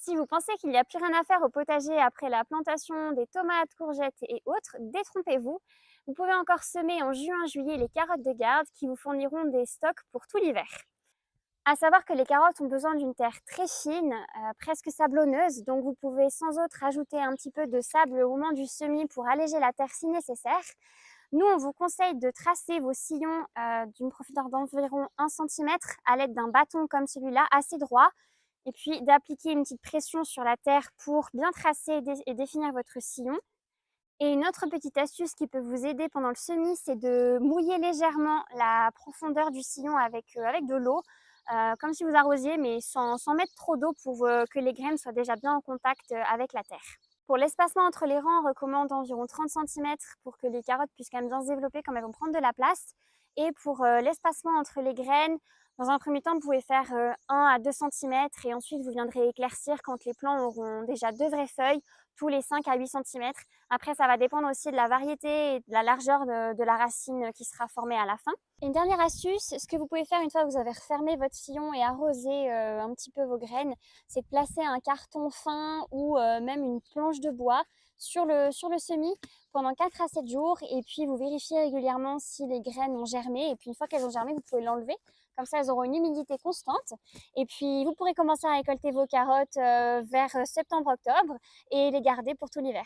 Si vous pensez qu'il n'y a plus rien à faire au potager après la plantation des tomates, courgettes et autres, détrompez-vous. Vous pouvez encore semer en juin-juillet les carottes de garde qui vous fourniront des stocks pour tout l'hiver. À savoir que les carottes ont besoin d'une terre très fine, presque sablonneuse, donc vous pouvez sans autre rajouter un petit peu de sable au moment du semis pour alléger la terre si nécessaire. Nous, on vous conseille de tracer vos sillons d'une profondeur d'environ 1 centimètre à l'aide d'un bâton comme celui-là, assez droit, et puis d'appliquer une petite pression sur la terre pour bien tracer et définir votre sillon. Et une autre petite astuce qui peut vous aider pendant le semis, c'est de mouiller légèrement la profondeur du sillon avec de l'eau, comme si vous arrosiez, mais sans mettre trop d'eau pour que les graines soient déjà bien en contact avec la terre. Pour l'espacement entre les rangs, on recommande environ 30 centimètres pour que les carottes puissent quand même bien se développer comme elles vont prendre de la place. Et pour l'espacement entre les graines, dans un premier temps, vous pouvez faire 1 à 2 centimètres et ensuite vous viendrez éclaircir quand les plants auront déjà 2 vraies feuilles, tous les 5 à 8 centimètres. Après, ça va dépendre aussi de la variété et de la largeur de la racine qui sera formée à la fin. Une dernière astuce, ce que vous pouvez faire une fois que vous avez refermé votre sillon et arrosé un petit peu vos graines, c'est de placer un carton fin ou même une planche de bois sur le semis pendant 4 à 7 jours et puis vous vérifiez régulièrement si les graines ont germé et puis une fois qu'elles ont germé, vous pouvez l'enlever. Comme ça, elles auront une humidité constante. Et puis, vous pourrez commencer à récolter vos carottes vers septembre-octobre et les garder pour tout l'hiver.